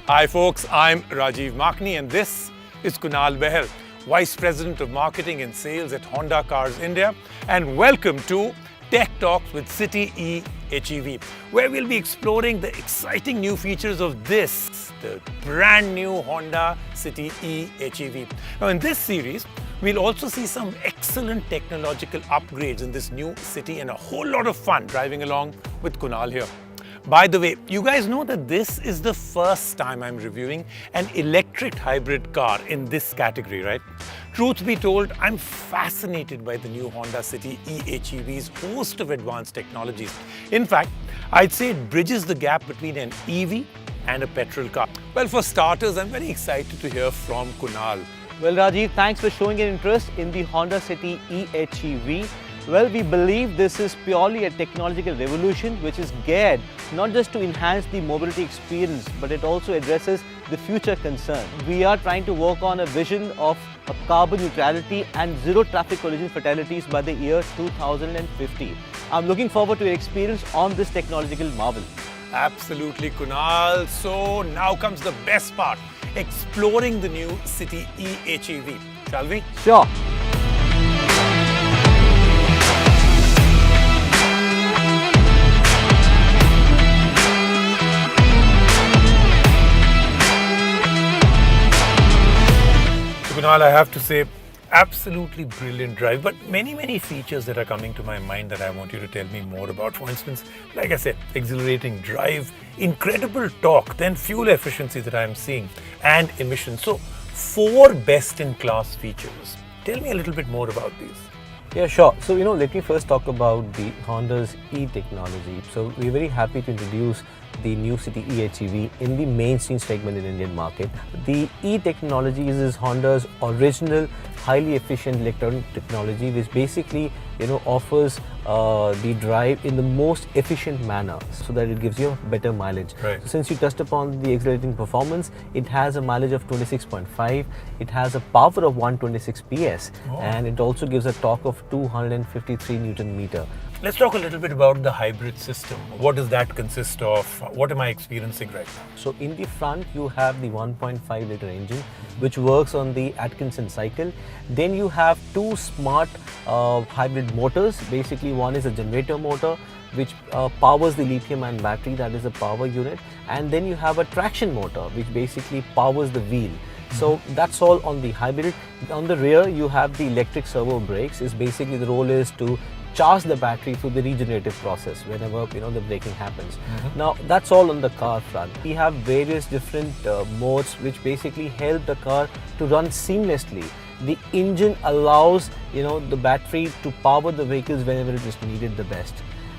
Hi folks, I'm Rajiv Makhni and this is Kunal Behl, Vice President of Marketing and Sales at Honda Cars India, and welcome to Tech Talks with City HEV, where we'll be exploring the exciting new features of the brand new Honda City HEV. Now in this series, we'll also see some excellent technological upgrades in this new city and a whole lot of fun driving along with Kunal here. By the way, you guys know that this is the first time I'm reviewing an electric hybrid car in this category, right? Truth be told, I'm fascinated by the new Honda City HEV's host of advanced technologies. In fact, I'd say it bridges the gap between an EV and a petrol car. Well, for starters, I'm very excited to hear from Kunal. Well, Rajiv, thanks for showing an interest in the Honda City HEV. Well, we believe this is purely a technological revolution which is geared not just to enhance the mobility experience, but it also addresses the future concern. We are trying to work on a vision of carbon neutrality and zero traffic collision fatalities by the year 2050. I'm looking forward to your experience on this technological marvel. Absolutely, Kunal. So now comes the best part, exploring the new City HEV. Shall we? Sure. Kunal, I have to say, absolutely brilliant drive, but many features that are coming to my mind that I want you to tell me more about. For instance, like I said, exhilarating drive, incredible torque, then fuel efficiency that I'm seeing, and emissions. So, 4 best-in-class features. Tell me a little bit more about these. Yeah, sure. So, let me first talk about the Honda's E technology. So, we're very happy to introduce the new City HEV in the mainstream segment in Indian market. The E technology is Honda's original highly efficient electronic technology, which basically offers the drive in the most efficient manner so that it gives you better mileage. Right. So since you touched upon the exhilarating performance, it has a mileage of 26.5, it has a power of 126 PS, and it also gives a torque of 253 Newton meter. Let's talk a little bit about the hybrid system. What does that consist of? What am I experiencing right now? So in the front, you have the 1.5 liter engine, which works on the Atkinson cycle. Then you have 2 smart hybrid motors. Basically, one is a generator motor, which powers the lithium-ion battery, that is a power unit. And then you have a traction motor, which basically powers the wheel. So that's all on the hybrid. On the rear, you have the electric servo brakes. Is basically the role is to charge the battery through the regenerative process whenever the braking happens. Now that's all on the car front. We have various different modes which basically help the car to run seamlessly. The engine allows the battery to power the vehicles whenever it is needed the best.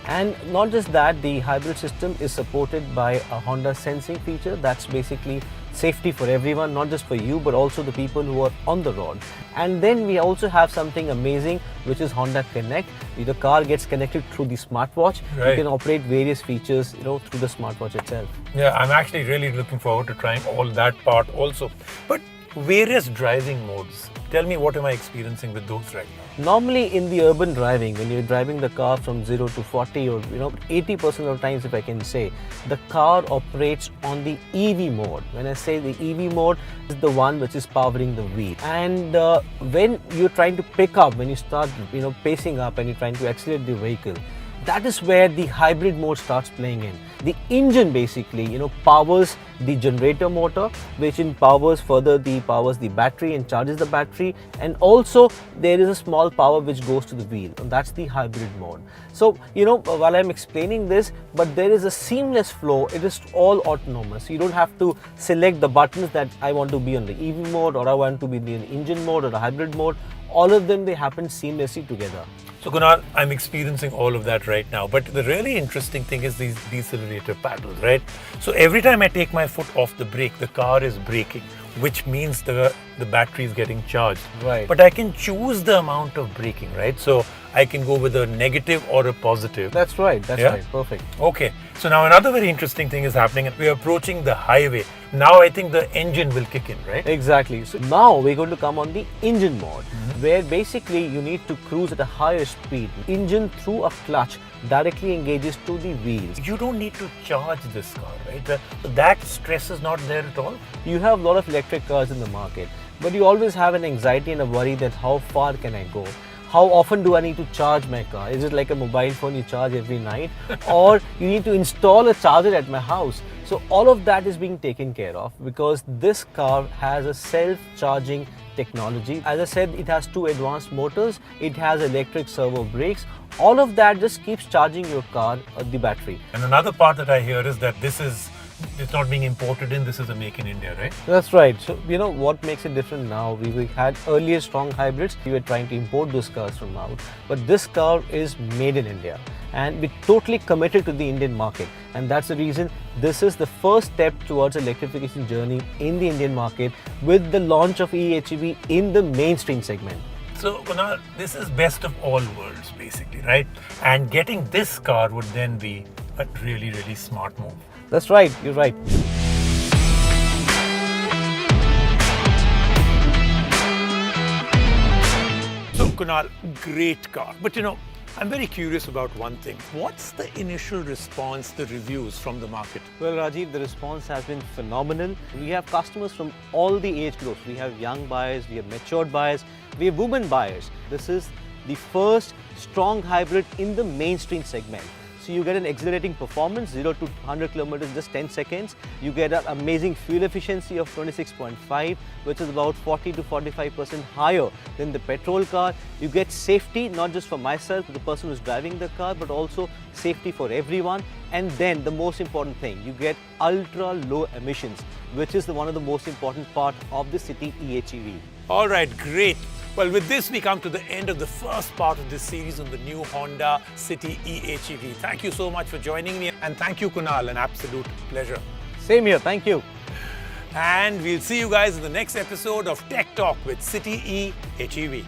And not just that, the hybrid system is supported by a Honda sensing feature. That's basically safety for everyone, not just for you, but also the people who are on the road. And then we also have something amazing, which is Honda Connect. The car gets connected through the smartwatch. Right. You can operate various features, through the smartwatch itself. Yeah, I'm actually really looking forward to trying all that part also. But various driving modes. Tell me, what am I experiencing with those right now? Normally in the urban driving, when you're driving the car from 0 to 40 or 80% of times, if I can say, the car operates on the EV mode. When I say the EV mode, is the one which is powering the wheel. And when you're trying to pick up, when you start pacing up and you're trying to accelerate the vehicle, that is where the hybrid mode starts playing in. The engine basically, powers the generator motor, which powers the battery and charges the battery, and also there is a small power which goes to the wheel, and that's the hybrid mode. So, while I'm explaining this, but there is a seamless flow. It is all autonomous. You don't have to select the buttons that I want to be on the EV mode or I want to be in the engine mode or the hybrid mode. All of them, they happen seamlessly together. So Kunal, I'm experiencing all of that right now, but the really interesting thing is these decelerative paddles, right? So every time I take my foot off the brake, the car is braking, which means the battery is getting charged. Right. But I can choose the amount of braking, right? So I can go with a negative or a positive. That's right. That's Yeah? right. Perfect. Okay, so now another very interesting thing is happening. We're approaching the highway. Now I think the engine will kick in, right? Exactly. So now we're going to come on the engine mode, where basically you need to cruise at a higher speed. Engine through a clutch directly engages to the wheels. You don't need to charge this car, right? So that stress is not there at all. You have a lot of electric cars in the market, but you always have an anxiety and a worry that how far can I go? How often do I need to charge my car? Is it like a mobile phone you charge every night? Or you need to install a charger at my house? So all of that is being taken care of because this car has a self-charging technology. As I said, it has two advanced motors. It has electric servo brakes. All of that just keeps charging your car, the battery. And another part that I hear is that it's not being imported in, this is a make in India, right? That's right. So, you know what makes it different now? We had earlier strong hybrids. We were trying to import those cars from out. But this car is made in India. And we're totally committed to the Indian market. And that's the reason this is the first step towards electrification journey in the Indian market with the launch of EHEV in the mainstream segment. So, Kunal, this is best of all worlds, basically, right? And getting this car would then be a really, really smart move. That's right, you're right. So, Kunal, great car. But I'm very curious about one thing. What's the initial response, the reviews from the market? Well, Rajiv, the response has been phenomenal. We have customers from all the age groups. We have young buyers, we have matured buyers, we have women buyers. This is the first strong hybrid in the mainstream segment. So you get an exhilarating performance, 0 to 100 kilometers in just 10 seconds. You get an amazing fuel efficiency of 26.5, which is about 40 to 45% higher than the petrol car. You get safety, not just for myself, the person who's driving the car, but also safety for everyone. And then the most important thing, you get ultra low emissions, which is one of the most important part of the City EHEV. All right, great. Well, with this, we come to the end of the first part of this series on the new Honda City EHEV. Thank you so much for joining me. And thank you, Kunal. An absolute pleasure. Same here. Thank you. And we'll see you guys in the next episode of Tech Talk with City EHEV.